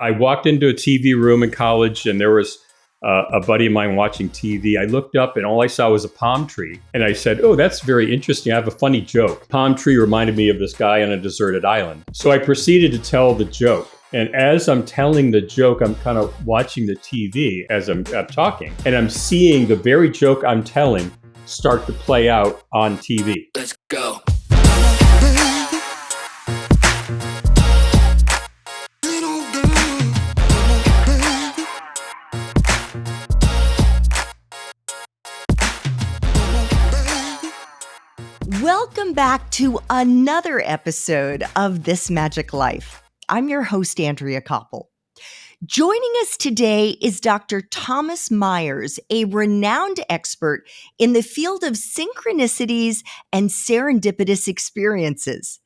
I walked into a TV room in college, and there was a buddy of mine watching TV. I looked up, and all I saw was a palm tree. And I said, "Oh, that's very interesting. I have a funny joke." Palm tree reminded me of this guy on a deserted island. So I proceeded to tell the joke. And as I'm telling the joke, I'm kind of watching the TV as I'm talking. And I'm seeing the very joke I'm telling start to play out on TV. Let's go. Welcome back to another episode of This Magic Life. I'm your host, Andrea Koppel. Joining us today is Dr. Thomas Myers, a renowned expert in the field of synchronicities and serendipitous experiences.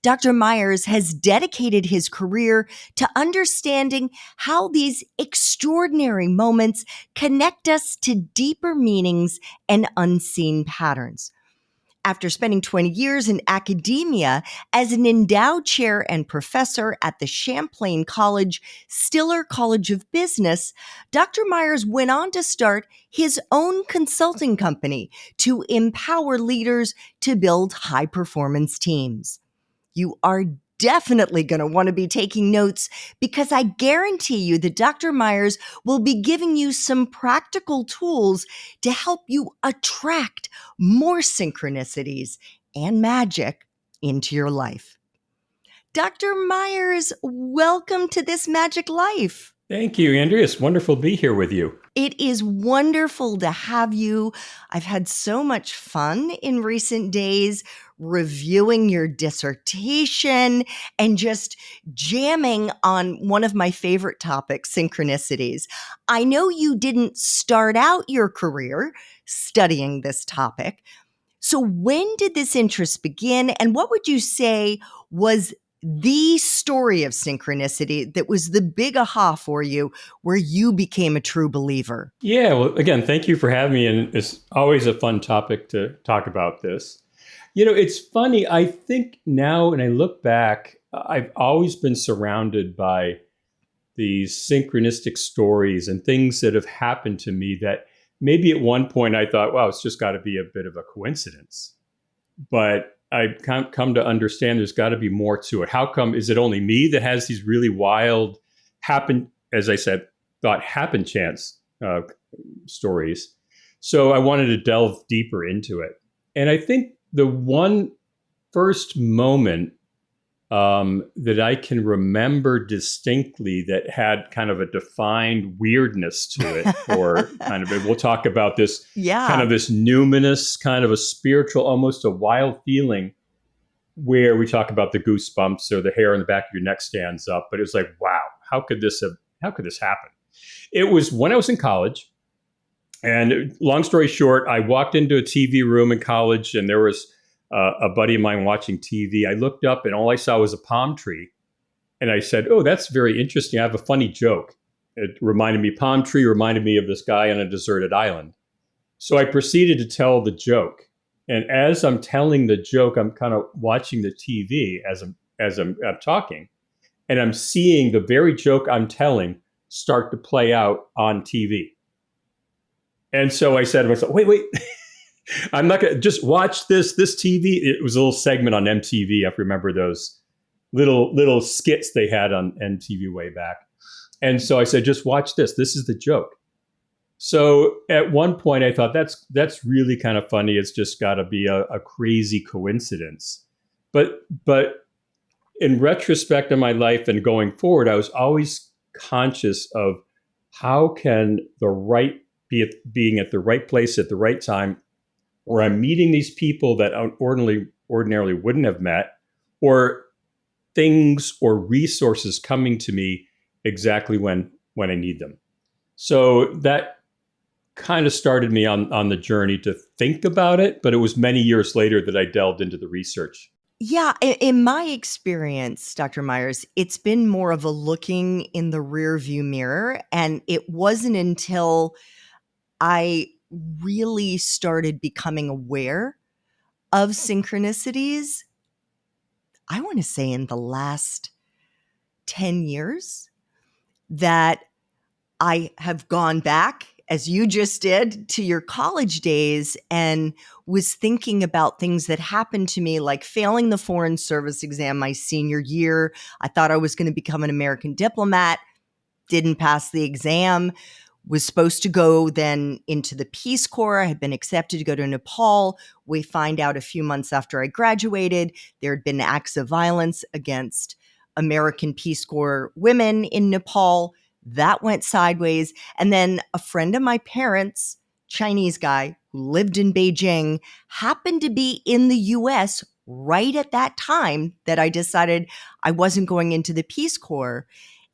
Dr. Myers has dedicated his career to understanding how these extraordinary moments connect us to deeper meanings and unseen patterns. After spending 20 years in academia as an endowed chair and professor at the Champlain College Stiller College of Business, Dr. Myers went on to start his own consulting company to empower leaders to build high-performance teams. You are definitely going to want to be taking notes because I guarantee you that Dr. Myers will be giving you some practical tools to help you attract more synchronicities and magic into your life. Dr. Myers, welcome to This Magic Life. Thank you, Andrea. It's wonderful to be here with you. It is wonderful to have you. I've had so much fun in recent days reviewing your dissertation and just jamming on one of my favorite topics, synchronicities. I know you didn't start out your career studying this topic. So when did this interest begin? And what would you say was the story of synchronicity that was the big aha for you where you became a true believer? Yeah, well, again, thank you for having me. And it's always a fun topic to talk about this. You know, it's funny. I think now, when I look back, I've always been surrounded by these synchronistic stories and things that have happened to me that maybe at one point I thought, wow, it's just got to be a bit of a coincidence. But I've come to understand there's got to be more to it. How come, is it only me that has these really wild, happen chance stories? So I wanted to delve deeper into it. And I think the one first moment that I can remember distinctly that had kind of a defined weirdness to it, or kind of, we'll talk about this, kind of this numinous, kind of a spiritual, almost a wild feeling, where we talk about the goosebumps or the hair on the back of your neck stands up. But it was like, wow, how could this happen? It was when I was in college. And long story short, I walked into a TV room in college, and there was a buddy of mine watching TV. I looked up, and all I saw was a palm tree. And I said, "Oh, that's very interesting. I have a funny joke." Palm tree reminded me of this guy on a deserted island. So I proceeded to tell the joke. And as I'm telling the joke, I'm kind of watching the TV as I'm talking. And I'm seeing the very joke I'm telling start to play out on TV. And so I said to myself, wait, I'm not going to just watch this TV. It was a little segment on MTV. I remember those little skits they had on MTV way back. And so I said, just watch this. This is the joke. So at one point I thought that's really kind of funny. It's just got to be a crazy coincidence. But in retrospect of my life and going forward, I was always conscious of how can being at the right place at the right time, where I'm meeting these people that I ordinarily wouldn't have met, or things or resources coming to me exactly when I need them. So that kind of started me on the journey to think about it, but it was many years later that I delved into the research. Yeah, in my experience, Dr. Myers, it's been more of a looking in the rearview mirror. And it wasn't until I really started becoming aware of synchronicities, I want to say in the last 10 years, that I have gone back, as you just did, to your college days and was thinking about things that happened to me, like failing the Foreign Service exam my senior year. I thought I was going to become an American diplomat, didn't pass the exam, was supposed to go then into the Peace Corps. I had been accepted to go to Nepal. We find out a few months after I graduated, there had been acts of violence against American Peace Corps women in Nepal. That went sideways. And then a friend of my parents, Chinese guy who lived in Beijing, happened to be in the US right at that time that I decided I wasn't going into the Peace Corps,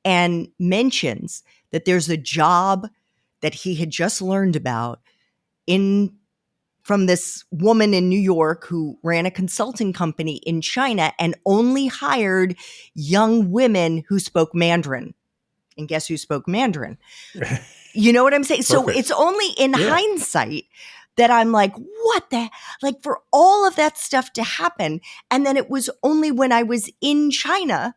and mentions that there's a job that he had just learned about in from this woman in New York who ran a consulting company in China and only hired young women who spoke Mandarin. And guess who spoke Mandarin? You know what I'm saying? So it's only in hindsight that I'm like, what the, like, for all of that stuff to happen. And then it was only when I was in China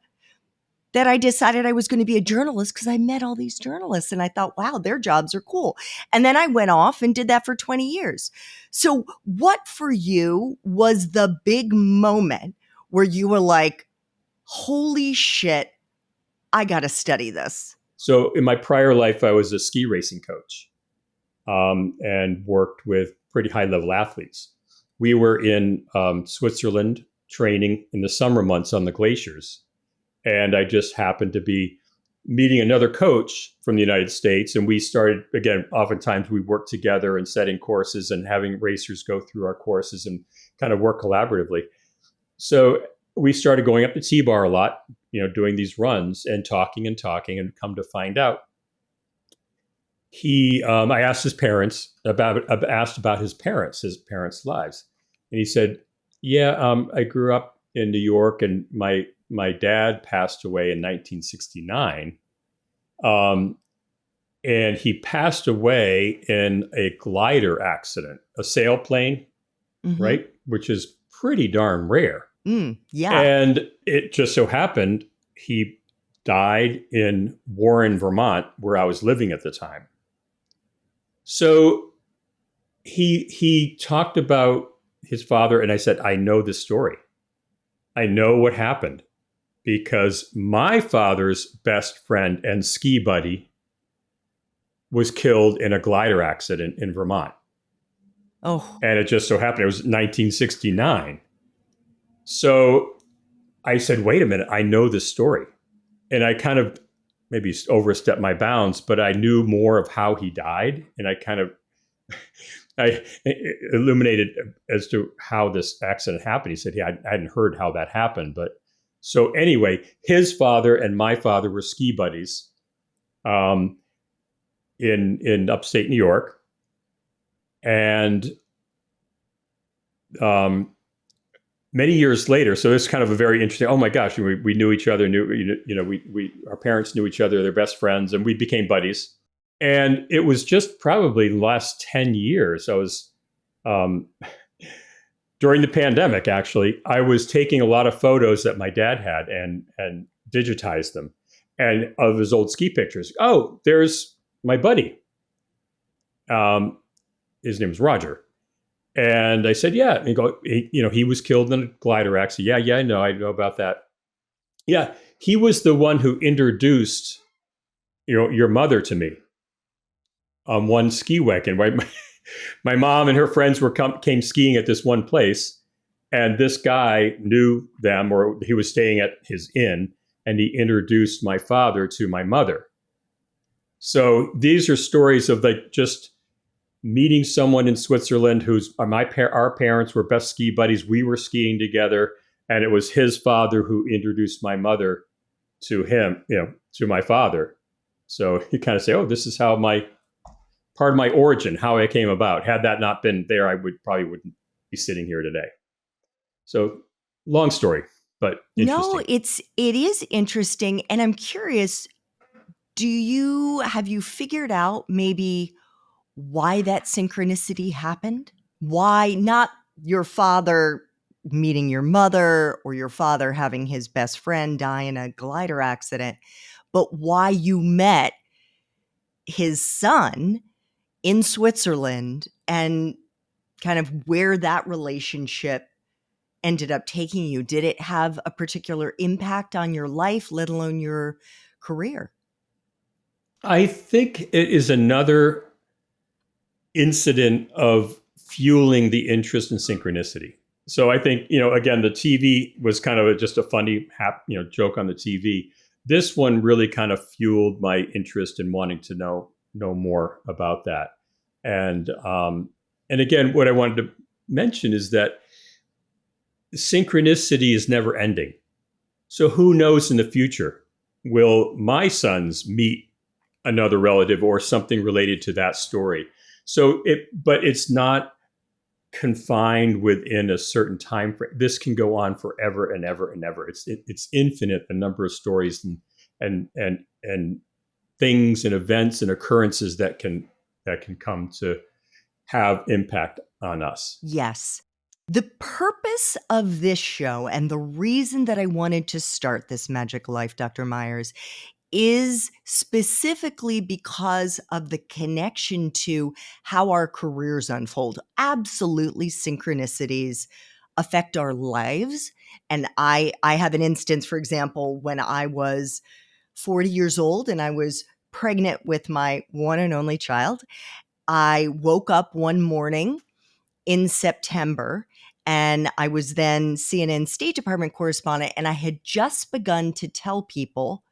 that I decided I was going to be a journalist, because I met all these journalists and I thought, wow, their jobs are cool. And then I went off and did that for 20 years. So what for you was the big moment where you were like, holy shit, I got to study this? So in my prior life, I was a ski racing coach and worked with pretty high-level athletes. We were in Switzerland training in the summer months on the glaciers. And I just happened to be meeting another coach from the United States. And we started, again, oftentimes we worked together and setting courses and having racers go through our courses and kind of work collaboratively. So we started going up to T-Bar a lot, doing these runs and talking and come to find out. I asked his parents about his parents' lives. And he said, yeah, I grew up in New York and my dad passed away in 1969. And he passed away in a glider accident, a sailplane, right? Which is pretty darn rare. Yeah. And it just so happened he died in Warren, Vermont, where I was living at the time. So he talked about his father, and I said, I know this story. I know what happened, because my father's best friend and ski buddy was killed in a glider accident in Vermont. Oh. And it just so happened it was 1969. So I said, wait a minute, I know this story. And I kind of maybe overstepped my bounds, but I knew more of how he died. And I illuminated as to how this accident happened. He said, I hadn't heard how that happened. But so anyway, his father and my father were ski buddies in upstate New York. And many years later, so it's kind of a very interesting, oh my gosh, we knew each other, our parents knew each other, they're best friends, and we became buddies. And it was just probably the last 10 years, I was, during the pandemic, actually, I was taking a lot of photos that my dad had and digitized them, and of his old ski pictures. Oh, there's my buddy. His name was Roger. And I said, yeah. And he was killed in a glider accident. Yeah, I know about that. Yeah, he was the one who introduced, your mother to me on one ski wagon. My mom and her friends came skiing at this one place, and this guy knew them, or he was staying at his inn, and he introduced my father to my mother. So these are stories of just meeting someone in Switzerland who's our parents were best ski buddies. We were skiing together, and it was his father who introduced my mother to him, to my father. So you kind of say, oh, this is how part of my origin, how I came about. Had that not been there, I wouldn't be sitting here today. So long story, but interesting. No, it is interesting. And I'm curious, have you figured out maybe why that synchronicity happened? Why not your father meeting your mother or your father having his best friend die in a glider accident, but why you met his son in Switzerland and kind of where that relationship ended up taking you. Did it have a particular impact on your life, let alone your career? I think it is another incident of fueling the interest in synchronicity. So I think, again, the TV was kind of just a funny, joke on the TV. This one really kind of fueled my interest in wanting to know more about that. And again, what I wanted to mention is that synchronicity is never ending. So who knows in the future, will my sons meet another relative or something related to that story? But it's not confined within a certain time frame. This can go on forever and ever and ever. It's infinite, the number of stories and things and events and occurrences that can come to have impact on us. Yes. The purpose of this show and the reason that I wanted to start this Magic Life, Dr. Myers, is specifically because of the connection to how our careers unfold. Absolutely, synchronicities affect our lives. And I have an instance, for example, when I was 40 years old and I was pregnant with my one and only child. I woke up one morning in September, and I was then CNN State Department correspondent, and I had just begun to tell people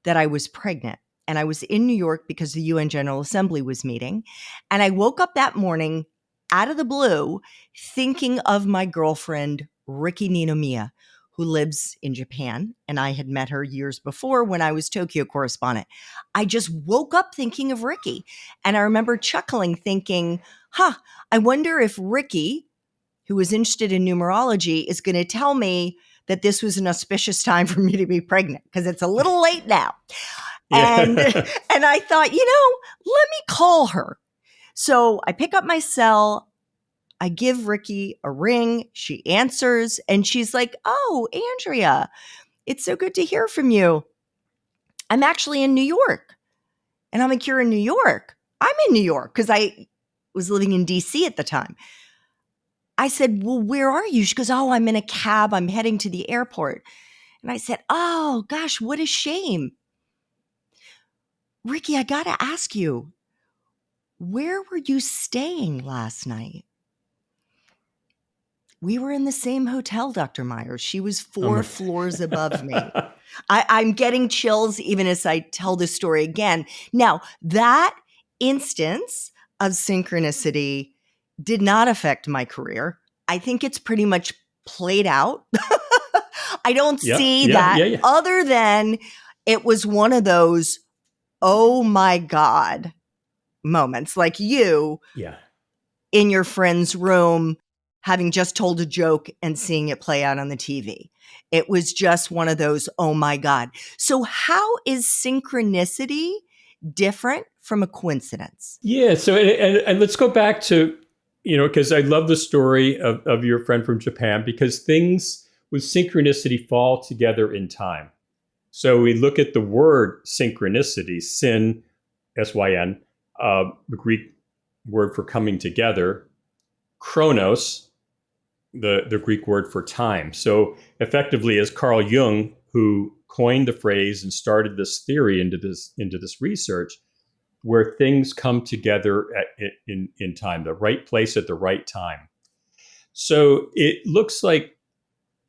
that I was pregnant. And I was in New York because the UN General Assembly was meeting. And I woke up that morning out of the blue thinking of my girlfriend, Riki Ninomiya, who lives in Japan. And I had met her years before when I was Tokyo correspondent. I just woke up thinking of Riki. And I remember chuckling, thinking, I wonder if Riki, who was interested in numerology, is going to tell me that this was an auspicious time for me to be pregnant, because it's a little late now. And I thought, let me call her. So I pick up my cell. I give Riki a ring. She answers and she's like, "Oh, Andrea, it's so good to hear from you. I'm actually in New York." And I'm like, "You're in New York?" "I'm in New York," because I was living in DC at the time. I said, "Well, where are you?" She goes, "Oh, I'm in a cab. I'm heading to the airport." And I said, "Oh, gosh, what a shame. Riki, I got to ask you, where were you staying last night?" "We were in the same hotel, Dr. Myers. She was 4 floors above me." I'm getting chills even as I tell this story again. Now, that instance of synchronicity did not affect my career. I think it's pretty much played out. I don't see that other than it was one of those, oh my God moments, like you in your friend's room, having just told a joke and seeing it play out on the TV. It was just one of those, oh my God. So how is synchronicity different from a coincidence? Yeah. So, and let's go back to, because I love the story of your friend from Japan, because things with synchronicity fall together in time. So we look at the word synchronicity, syn, S-Y-N, the Greek word for coming together, chronos, the Greek word for time. So effectively, as Carl Jung, who coined the phrase and started this theory into this research, where things come together in time, the right place at the right time. So it looks like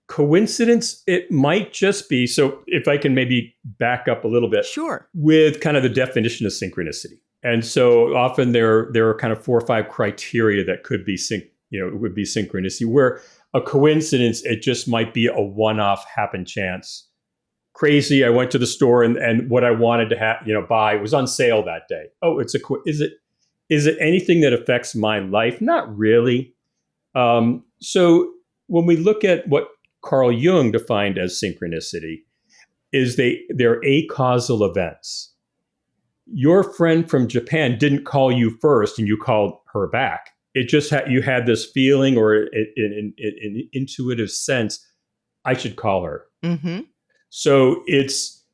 coincidence. It might just be, so if I can maybe back up a little bit, sure, with kind of the definition of synchronicity. And so often there are kind of 4 or 5 criteria that could be would be synchronicity, where a coincidence, it just might be a one-off happen chance. Crazy, I went to the store and what I wanted to buy was on sale that day. Oh, is it anything that affects my life? Not really. So when we look at what Carl Jung defined as synchronicity, is they're acausal events. Your friend from Japan didn't call you first and you called her back. It just you had this feeling or an intuitive sense, I should call her. Mm-hmm. So it's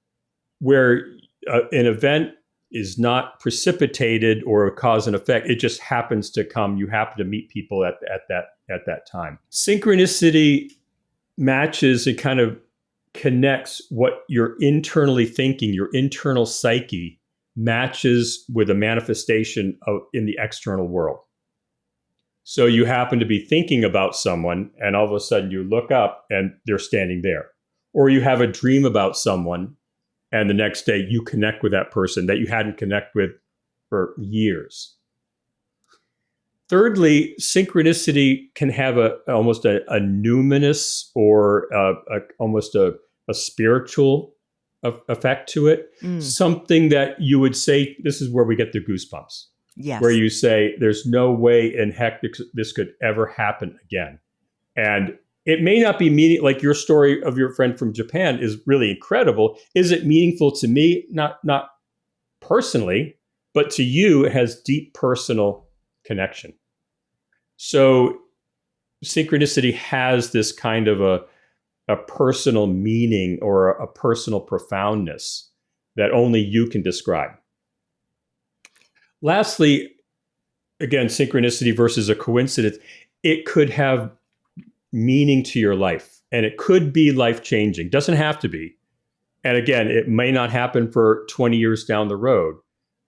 where an event is not precipitated or a cause and effect. It just happens to come. You happen to meet people at that time. Synchronicity matches and kind of connects what you're internally thinking, your internal psyche matches with a manifestation in the external world. So you happen to be thinking about someone and all of a sudden you look up and they're standing there. Or you have a dream about someone and the next day you connect with that person that you hadn't connected with for years. Thirdly, synchronicity can have almost a numinous or almost a spiritual effect to it. Something that you would say, this is where we get the goosebumps. Yes. Where you say, there's no way in heck this could ever happen again. And it may not be meaning, like your story of your friend from Japan is really incredible. Is it meaningful to me? Not personally, but to you, it has deep personal connection. So synchronicity has this kind of a personal meaning or a personal profoundness that only you can describe. Lastly, again, synchronicity versus a coincidence, it could have meaning to your life and it could be life-changing. Doesn't have to be. And again, it may not happen for 20 years down the road,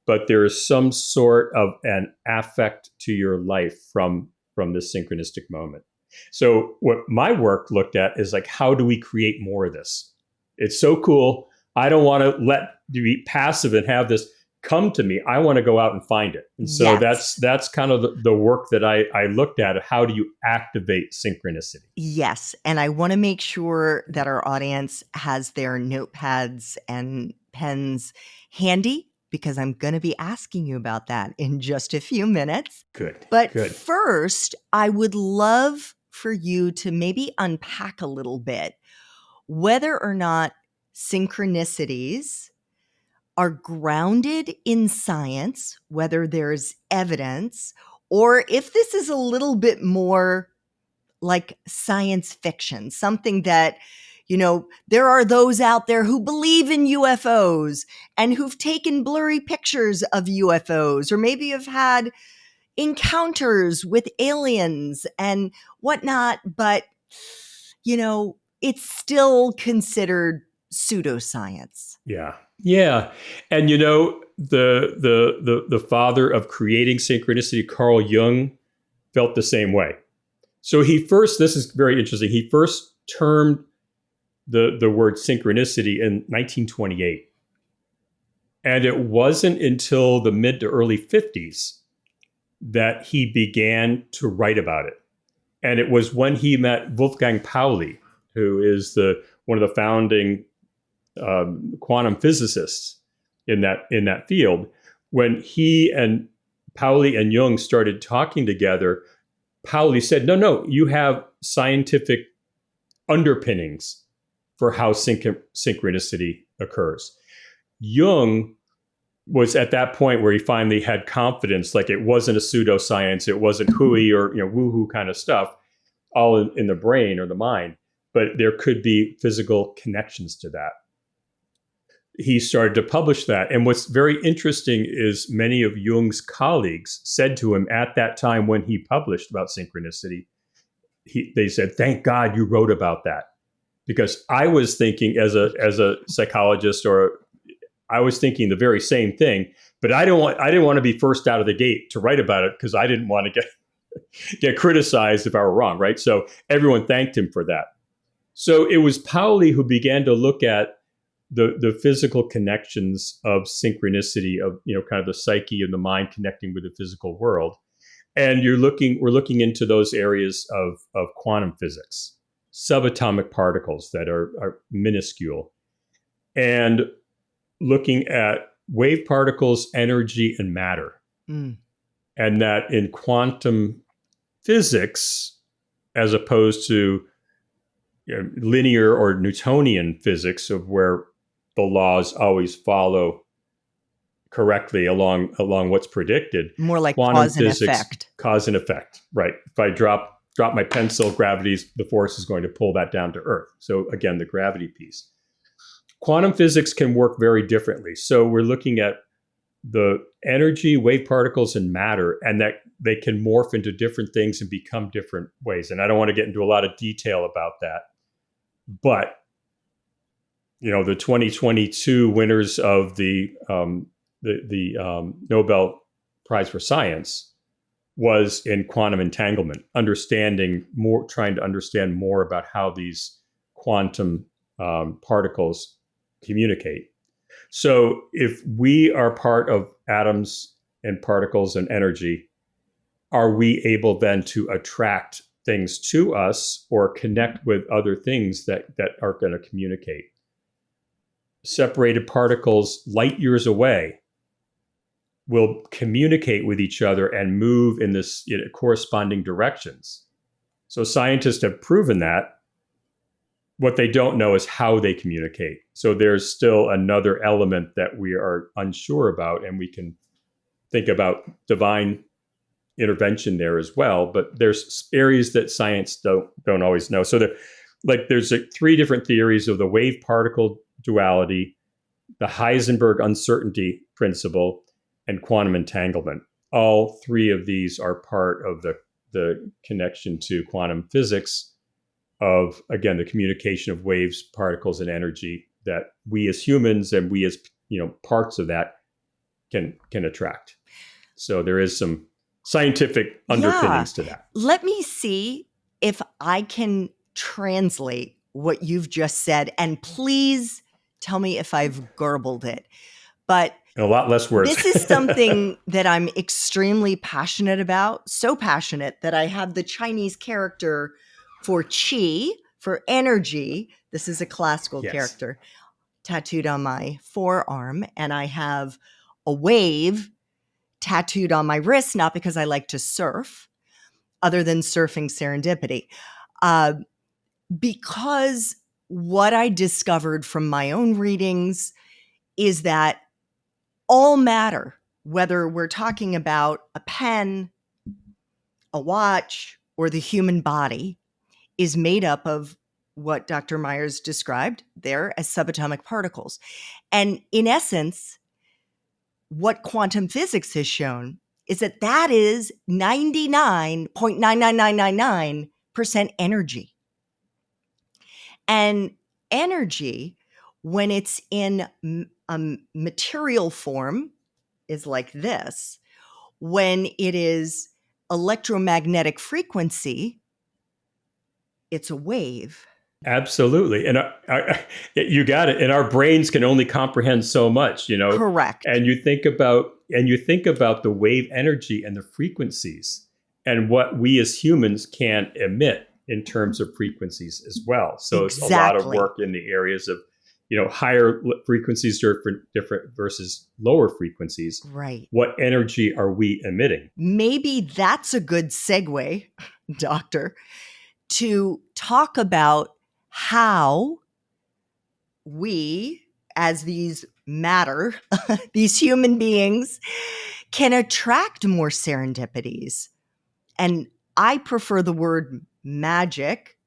but there is some sort of an affect to your life from this synchronistic moment. So what my work looked at is like, how do we create more of this? It's so cool. I don't want to be passive and have this come to me. I want to go out and find it. And so that's kind of the work that I looked at. How do you activate synchronicity? Yes. And I want to make sure that our audience has their notepads and pens handy, because I'm going to be asking you about that in just a few minutes. Good. But first, I would love for you to maybe unpack a little bit whether or not synchronicities are grounded in science, whether there's evidence, or if this is a little bit more like science fiction, something that, there are those out there who believe in UFOs and who've taken blurry pictures of UFOs, or maybe have had encounters with aliens and whatnot, but, it's still considered pseudoscience. Yeah. Yeah. And the father of creating synchronicity, Carl Jung, felt the same way. So this is very interesting. He first termed the word synchronicity in 1928. And it wasn't until the mid to early 50s that he began to write about it. And it was when he met Wolfgang Pauli, who is one of the founding quantum physicists in that field. When he and Pauli and Jung started talking together, Pauli said, no, you have scientific underpinnings for how synchronicity occurs. Jung was at that point where he finally had confidence, like it wasn't a pseudoscience, it wasn't hooey or woohoo kind of stuff, all in the brain or the mind, but there could be physical connections to that. He started to publish that. And what's very interesting is many of Jung's colleagues said to him at that time when he published about synchronicity, they said, "Thank God you wrote about that." Because I was thinking as a psychologist, or I was thinking the very same thing, but I didn't want to be first out of the gate to write about it because I didn't want to get criticized if I were wrong, right? So everyone thanked him for that. So it was Pauli who began to look at the physical connections of synchronicity, of kind of the psyche and the mind connecting with the physical world. And we're looking into those areas of quantum physics, subatomic particles that are minuscule, and looking at wave particles, energy, and matter. And that in quantum physics, as opposed to linear or Newtonian physics, of where the laws always follow correctly along what's predicted. More like quantum cause and effect. Cause and effect, right? If I drop my pencil, the force is going to pull that down to Earth. So again, the gravity piece. quantum physics can work very differently. So we're looking at the energy, wave particles, and matter, and that they can morph into different things and become different ways. And I don't want to get into a lot of detail about that. But, the 2022 winners of the Nobel Prize for Science was in quantum entanglement, trying to understand more about how these quantum particles communicate. So if we are part of atoms and particles and energy, are we able then to attract things to us or connect with other things that are going to communicate? Separated particles light years away will communicate with each other and move in this corresponding directions. So scientists have proven that. What they don't know is how they communicate. So there's still another element that we are unsure about, and we can think about divine intervention there as well. But there's areas that science don't always know. So there's 3 different theories of the wave particle duality, the Heisenberg uncertainty principle, and quantum entanglement. All 3 of these are part of the connection to quantum physics of, again, the communication of waves, particles, and energy that we as humans and we as parts of that can attract. So there is some scientific underpinnings to that. Let me see if I can translate what you've just said, and please tell me if I've garbled it. But a lot less words. This is something that I'm extremely passionate about, so passionate that I have the Chinese character for qi, for energy. This is a classical character tattooed on my forearm, and I have a wave tattooed on my wrist, not because I like to surf, other than surfing serendipity, because what I discovered from my own readings is that all matter, whether we're talking about a pen, a watch, or the human body, is made up of what Dr. Myers described there as subatomic particles. And in essence, what quantum physics has shown is that is 99.99999% energy. And energy, when it's in a material form, is like this. When it is electromagnetic frequency, it's a wave. Absolutely. And you got it. And our brains can only comprehend so much, Correct. And you think about the wave energy and the frequencies and what we as humans can emit in terms of frequencies as well. So It's a lot of work in the areas of, higher frequencies different versus lower frequencies. Right. What energy are we emitting? Maybe that's a good segue, Doctor, to talk about how we, as these matter, these human beings, can attract more serendipities. And I prefer the word magic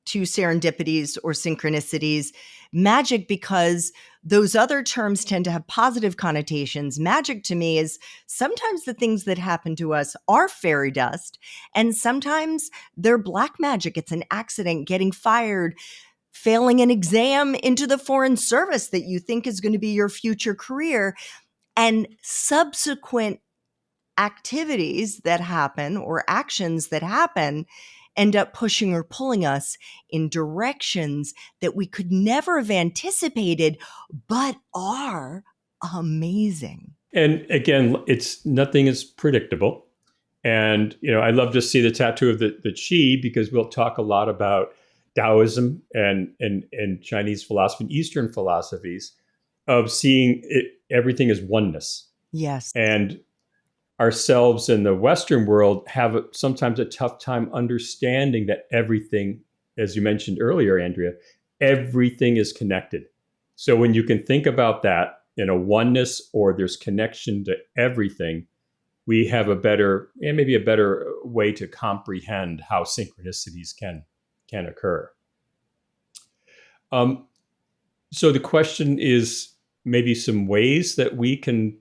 to serendipities or synchronicities. Magic because those other terms tend to have positive connotations. Magic to me is sometimes the things that happen to us are fairy dust, and sometimes they're black magic. It's an accident, getting fired, failing an exam into the foreign service that you think is going to be your future career, and subsequent activities that happen or actions that happen end up pushing or pulling us in directions that we could never have anticipated, but are amazing. And again, nothing is predictable. And, I love to see the tattoo of the qi, because we'll talk a lot about Taoism and Chinese philosophy and Eastern philosophies of seeing everything as oneness. Yes. And ourselves in the Western world have sometimes a tough time understanding that everything, as you mentioned earlier, Andrea, everything is connected. So when you can think about that in a oneness, or there's connection to everything, we have maybe a better way to comprehend how synchronicities can occur. So the question is maybe some ways that we can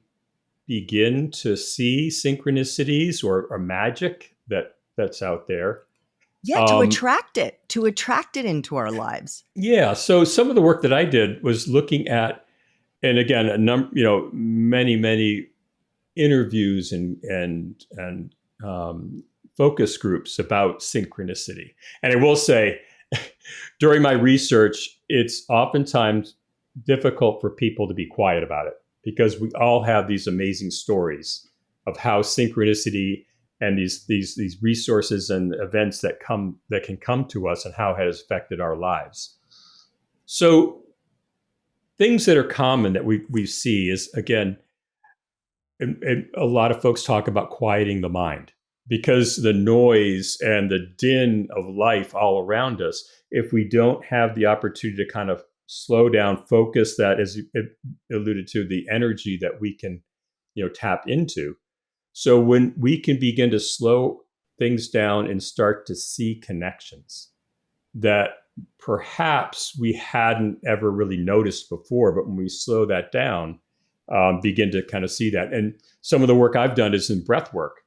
begin to see synchronicities or magic that's out there. Yeah, to attract it into our lives. Yeah. So some of the work that I did was looking at, and again, many interviews and focus groups about synchronicity. And I will say, during my research, it's oftentimes difficult for people to be quiet about it because we all have these amazing stories of how synchronicity and these resources and events that can come to us and how it has affected our lives. So things that are common that we see is, again, and a lot of folks talk about quieting the mind because the noise and the din of life all around us, if we don't have the opportunity to kind of slow down, focus that, as you alluded to, the energy that we can, tap into. So when we can begin to slow things down and start to see connections that perhaps we hadn't ever really noticed before, but when we slow that down, begin to kind of see that. And some of the work I've done is in breath work,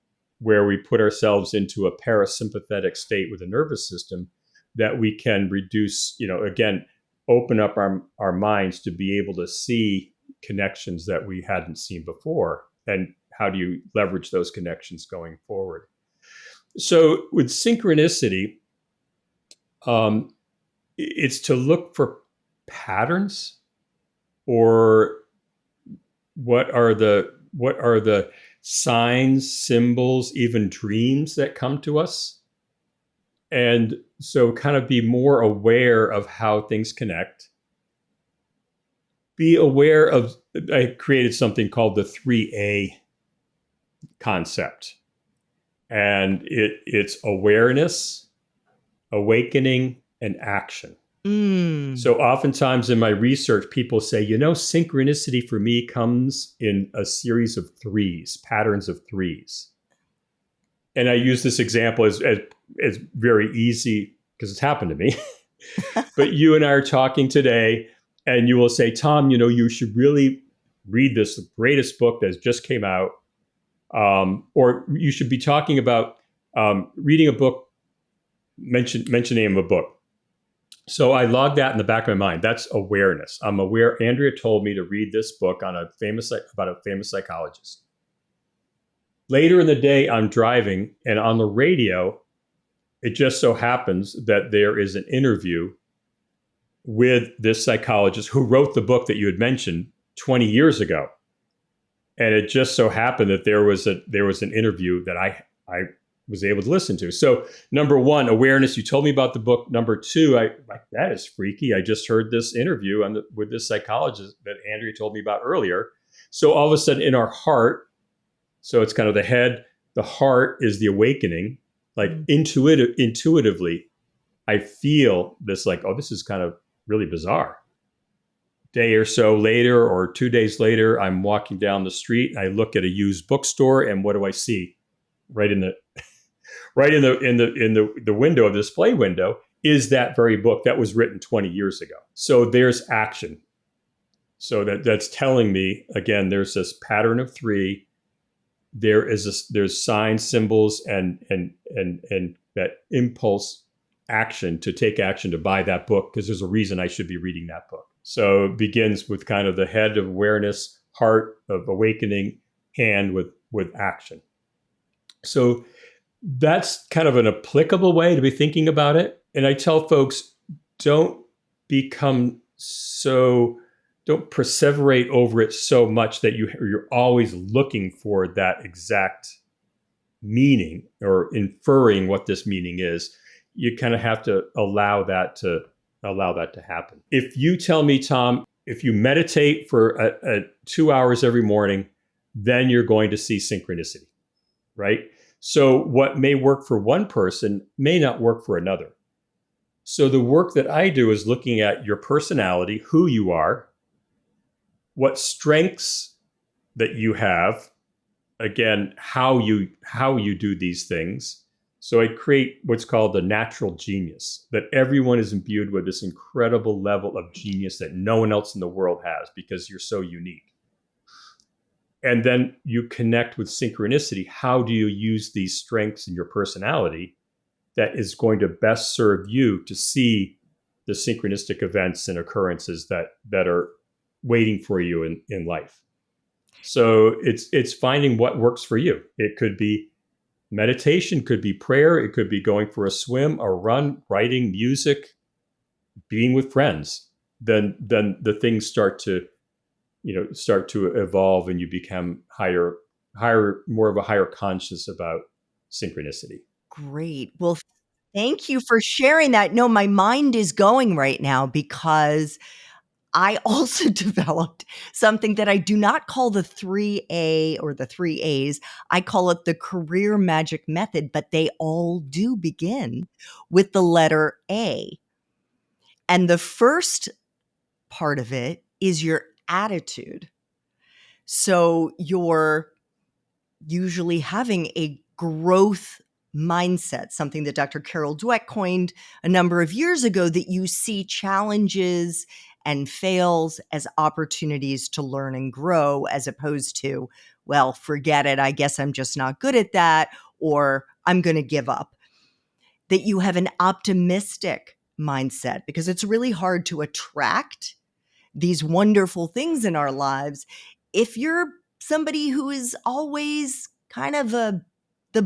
where we put ourselves into a parasympathetic state with the nervous system that we can reduce, again, open up our minds to be able to see connections that we hadn't seen before. And how do you leverage those connections going forward? So with synchronicity, it's to look for patterns, or what are the signs, symbols, even dreams that come to us. And so kind of be more aware of how things connect. Be aware of, I created something called the 3A concept. And it's awareness, awakening, and action. So oftentimes in my research, people say, synchronicity for me comes in a series of threes, patterns of threes. And I use this example as very easy because it's happened to me. But you and I are talking today, and you will say, Tom, you should really read this greatest book that just came out. Or you should be talking about reading a book, mention the name of a book. So I log that in the back of my mind. That's awareness. I'm aware. Andrea told me to read this book about a famous psychologist. Later in the day, I'm driving, and on the radio, it just so happens that there is an interview with this psychologist who wrote the book that you had mentioned 20 years ago. And it just so happened that there was an interview that I was able to listen to. So number one, awareness. You told me about the book. Number two, that is freaky. I just heard this interview with this psychologist that Andrea told me about earlier. So all of a sudden in our heart, so it's kind of the head, the heart is the awakening. Like intuitively, I feel this like, oh, this is kind of really bizarre. Day or so later, or 2 days later, I'm walking down the street and I look at a used bookstore, and what do I see? Right in the window, of the display window, is that very book that was written 20 years ago. So there's action. So that's telling me, again, there's this pattern of three. There's signs, symbols, and that impulse action to take action to buy that book because there's a reason I should be reading that book. So it begins with kind of the head of awareness, heart of awakening, hand with action. So that's kind of an applicable way to be thinking about it. And I tell folks, don't perseverate over it so much that you're always looking for that exact meaning or inferring what this meaning is. You kind of have to allow that to happen. If you tell me, Tom, if you meditate for 2 hours every morning, then you're going to see synchronicity, right? So what may work for one person may not work for another. So the work that I do is looking at your personality, who you are, what strengths that you have, again, how you do these things. So I create what's called the natural genius, that everyone is imbued with this incredible level of genius that no one else in the world has because you're so unique. And then you connect with synchronicity. How do you use these strengths in your personality that is going to best serve you to see the synchronistic events and occurrences that are waiting for you in life? So it's finding what works for you. It could be meditation, could be prayer, it could be going for a swim, a run, writing, music, being with friends. Then the things start to evolve, and you become more of a higher conscious about synchronicity. Great. Well, thank you for sharing that. No, my mind is going right now because I also developed something that I do not call the 3A or the 3As. I call it the career magic method, but they all do begin with the letter A. And the first part of it is your attitude. So you're usually having a growth mindset, something that Dr. Carol Dweck coined a number of years ago, that you see challenges and fails as opportunities to learn and grow, as opposed to, well, forget it, I guess I'm just not good at that, or I'm going to give up. That you have an optimistic mindset, because it's really hard to attract these wonderful things in our lives if you're somebody who is always kind of the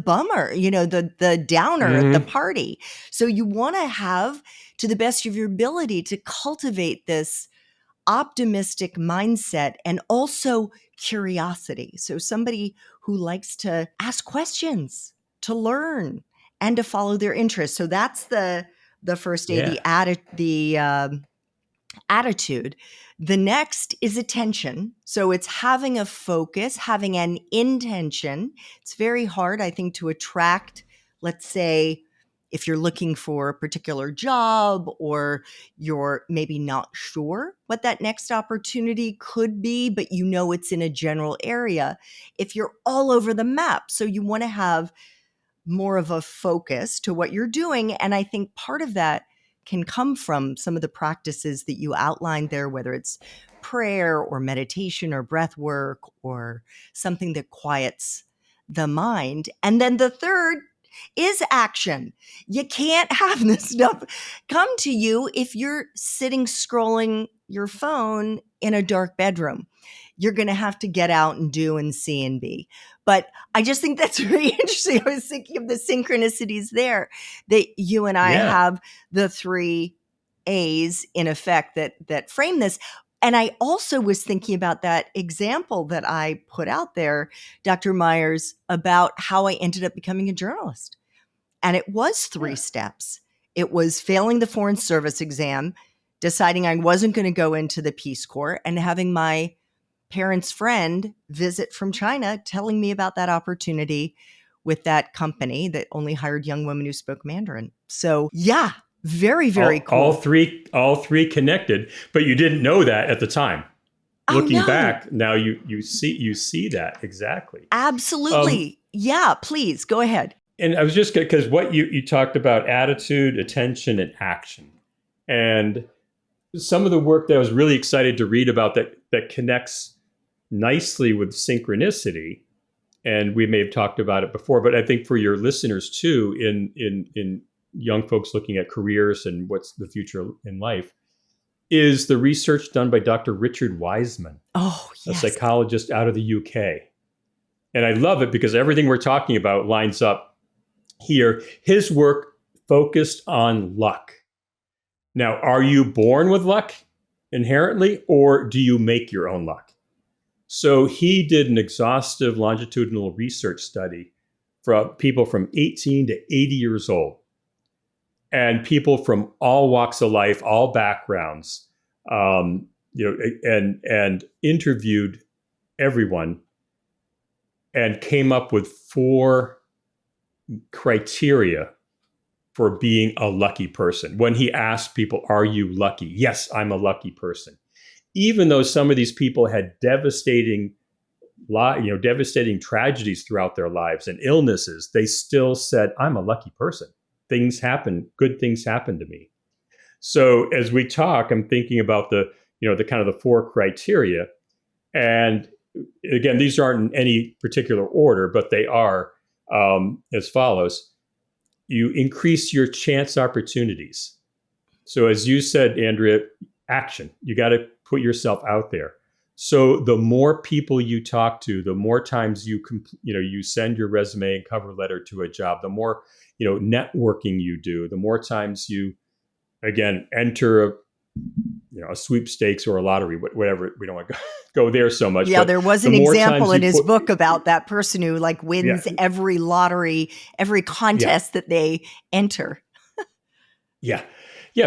bummer, the downer at the party. So you want to have, to the best of your ability, to cultivate this optimistic mindset and also curiosity. So somebody who likes to ask questions, to learn, and to follow their interests. So that's the first A, the attitude. The next is attention. So it's having a focus, having an intention. It's very hard, I think, to attract, let's say, if you're looking for a particular job, or you're maybe not sure what that next opportunity could be, but you know it's in a general area. If you're all over the map, so you want to have more of a focus to what you're doing. And I think part of that can come from some of the practices that you outlined there, whether it's prayer or meditation or breath work or something that quiets the mind. And then the third is action. You can't have this stuff come to you if you're sitting scrolling your phone in a dark bedroom. You're going to have to get out and do and see and be. But I just think that's really interesting. I was thinking of the synchronicities there, that you and I have the 3 A's in effect that frame this. And I also was thinking about that example that I put out there, Dr. Myers, about how I ended up becoming a journalist. And it was 3 steps. It was failing the Foreign Service exam, deciding I wasn't going to go into the Peace Corps, and having my parents' friend visit from China telling me about that opportunity with that company that only hired young women who spoke Mandarin. So yeah, very, very cool. All three connected, but you didn't know that at the time. Looking back, now you see that exactly. Absolutely. Yeah, please go ahead. And I was just, because what you talked about, attitude, attention, and action. And some of the work that I was really excited to read about that connects nicely with synchronicity, and we may have talked about it before, but I think for your listeners too, in young folks looking at careers and what's the future in life, is the research done by Dr. Richard Wiseman, a psychologist out of the UK. And I love it because everything we're talking about lines up here. His work focused on luck. Now, are you born with luck inherently, or do you make your own luck? So he did an exhaustive longitudinal research study for people from 18 to 80 years old, and people from all walks of life, all backgrounds, and interviewed everyone, and came up with 4 criteria for being a lucky person. When he asked people, are you lucky? Yes, I'm a lucky person. Even though some of these people had devastating devastating tragedies throughout their lives and illnesses, they still said, I'm a lucky person. Things happen, good things happen to me. So as we talk, I'm thinking about the kind of the four criteria. And again, these aren't in any particular order, but they are as follows. You increase your chance opportunities. So as you said, Andrea, action. You got to put yourself out there. So the more people you talk to, the more times you send your resume and cover letter to a job, the more networking you do, the more times you again enter a sweepstakes or a lottery, whatever. We don't want to go there so much. Yeah, but there was an example in his book about that person who wins every lottery, every contest that they enter. Yeah,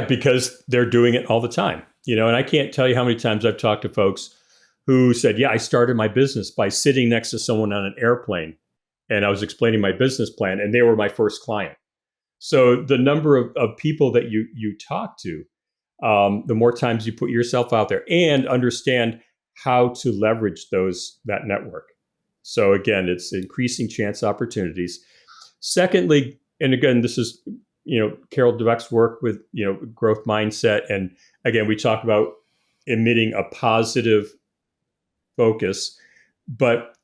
because they're doing it all the time. And I can't tell you how many times I've talked to folks who said, I started my business by sitting next to someone on an airplane and I was explaining my business plan and they were my first client. So the number of people that you talk to, the more times you put yourself out there and understand how to leverage that network. So again, it's increasing chance opportunities. Secondly, and again, this is Carol Dweck's work with growth mindset, and again, we talk about emitting a positive focus, but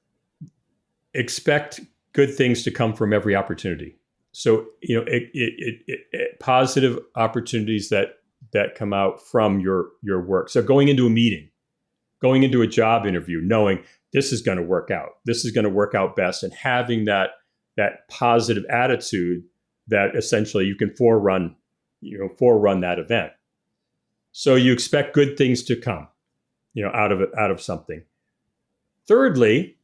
expect good things to come from every opportunity. So positive opportunities that come out from your work. So going into a meeting, going into a job interview, knowing this is going to work out. This is going to work out best, and having that positive attitude that essentially you can forerun that event. So you expect good things to come, out of something. Thirdly,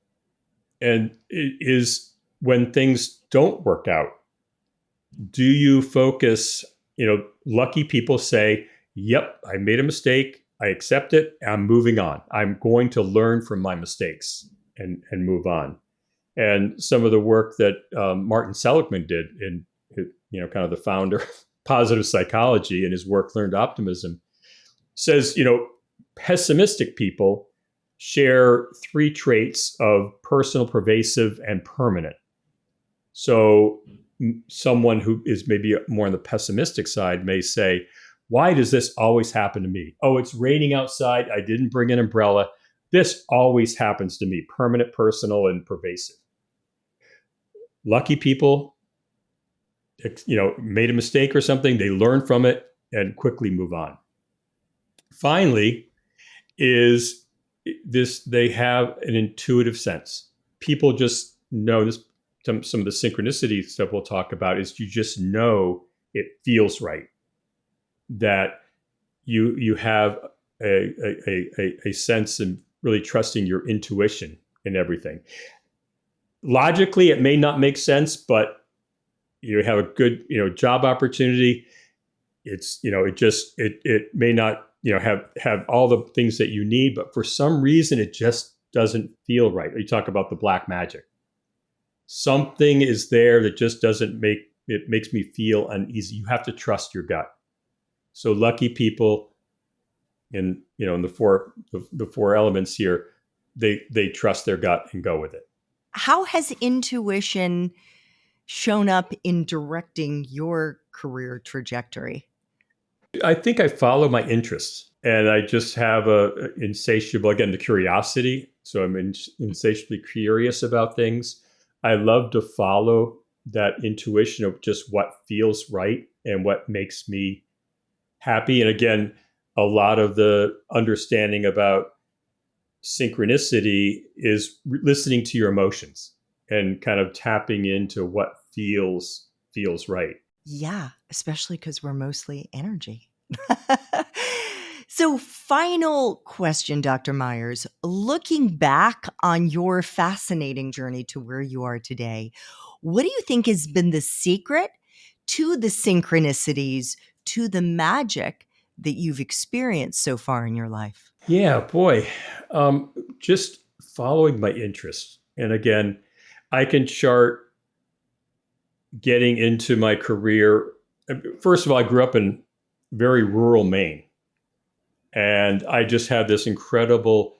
and it is when things don't work out, do you focus, lucky people say, yep, I made a mistake. I accept it. I'm moving on. I'm going to learn from my mistakes and move on. And some of the work that Martin Seligman did in, kind of the founder of positive psychology and his work, Learned Optimism, says, pessimistic people share three traits of personal, pervasive, and permanent. So someone who is maybe more on the pessimistic side may say, why does this always happen to me? Oh, it's raining outside. I didn't bring an umbrella. This always happens to me, permanent, personal, and pervasive. Lucky people, made a mistake or something, they learn from it and quickly move on. Finally, is this, they have an intuitive sense. People just know this. Some of the synchronicity stuff we'll talk about is you just know it feels right, that you have a sense of really trusting your intuition in everything. Logically, it may not make sense, but you have a good job opportunity. It's it may not have all the things that you need, but for some reason it just doesn't feel right. You talk about the black magic. Something is there that just makes me feel uneasy. You have to trust your gut. So lucky people in the four elements here, they trust their gut and go with it. How has intuition shown up in directing your career trajectory? I think I follow my interests, and I just have a insatiable, again, the curiosity. So I'm insatiably curious about things. I love to follow that intuition of just what feels right and what makes me happy. And again, a lot of the understanding about synchronicity is listening to your emotions and kind of tapping into what feels right. Yeah, especially because we're mostly energy. So final question, Dr. Myers, looking back on your fascinating journey to where you are today, what do you think has been the secret to the synchronicities, to the magic that you've experienced so far in your life? Yeah, boy, just following my interests. And again, I can chart getting into my career. First of all, I grew up in very rural Maine. And I just had this incredible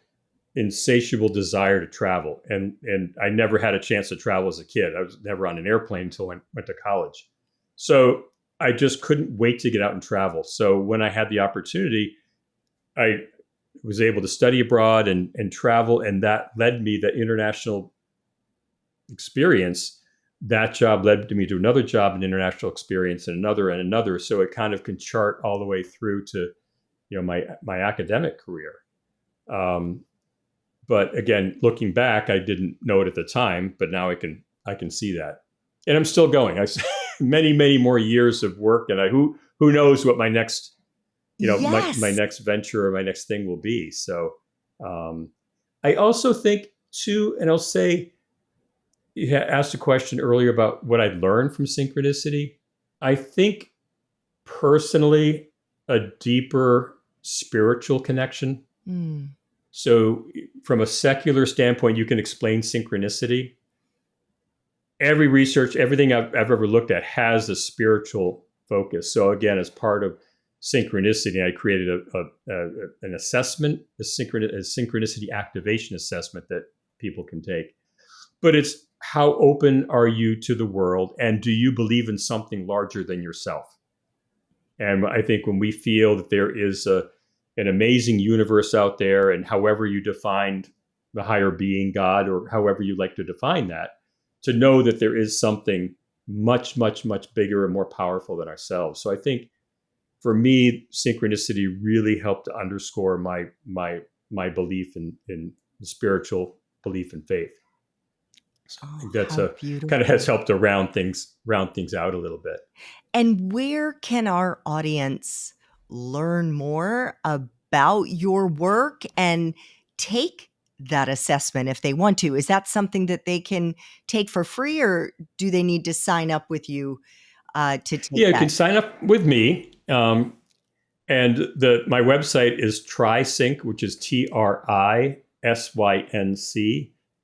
insatiable desire to travel. And I never had a chance to travel as a kid. I was never on an airplane until I went to college. So I just couldn't wait to get out and travel. So when I had the opportunity, I was able to study abroad and travel. And that led me, the international experience, that job led me to another job, an international experience, and another. So it kind of can chart all the way through to, my academic career. But again, looking back, I didn't know it at the time, but now I can see that, and I'm still going. I many more years of work, and who knows what my next, Yes. my next venture or my next thing will be. So I also think too, and I'll say, you asked a question earlier about what I learned from synchronicity. I think personally, a deeper spiritual connection. Mm. So from a secular standpoint, you can explain synchronicity. Every research, everything I've ever looked at has a spiritual focus. So again, as part of synchronicity, I created an assessment, a synchronicity activation assessment that people can take. But it's how open are you to the world, and do you believe in something larger than yourself? And I think when we feel that there is an amazing universe out there, and however you defined the higher being, God, or however you like to define that, to know that there is something much, much, much bigger and more powerful than ourselves. So I think for me, synchronicity really helped to underscore my belief in the spiritual belief and faith. So I think that's kind of has helped to round things out a little bit. And where can our audience learn more about your work and take that assessment if they want to? Is that something that they can take for free, or do they need to sign up with you to take that? Yeah, you can sign up with me. And my website is Trisync, which is TRISYNC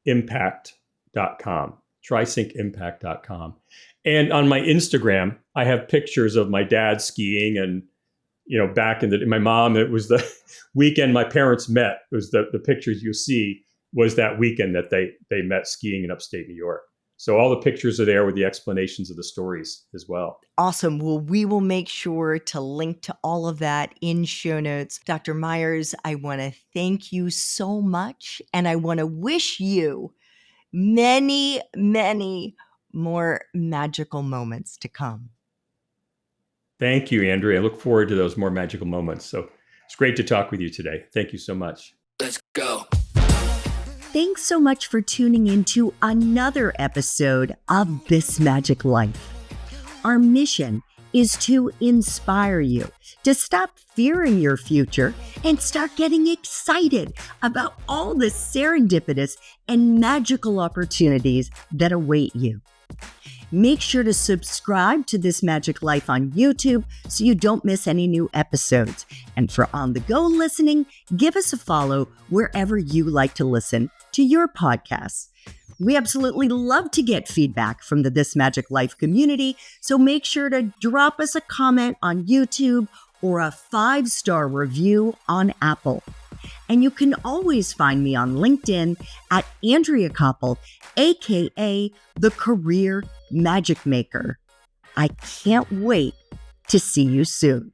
impact.com, trysyncimpact.com. And on my Instagram, I have pictures of my dad skiing, and back in my mom, it was the weekend my parents met. It was the pictures you see was that weekend that they met skiing in upstate New York. So all the pictures are there with the explanations of the stories as well. Awesome. Well, we will make sure to link to all of that in show notes. Dr. Myers, I want to thank you so much, and I want to wish you many, many more magical moments to come. Thank you, Andrea. I look forward to those more magical moments. So it's great to talk with you today. Thank you so much. Let's go. Thanks so much for tuning into another episode of This Magic Life. Our mission is to inspire you to stop fearing your future and start getting excited about all the serendipitous and magical opportunities that await you. Make sure to subscribe to This Magic Life on YouTube so you don't miss any new episodes. And for on-the-go listening, give us a follow wherever you like to listen to your podcasts. We absolutely love to get feedback from the This Magic Life community, so make sure to drop us a comment on YouTube or a 5-star review on Apple. And you can always find me on LinkedIn at Andrea Koppel, aka the Career Magic Maker. I can't wait to see you soon.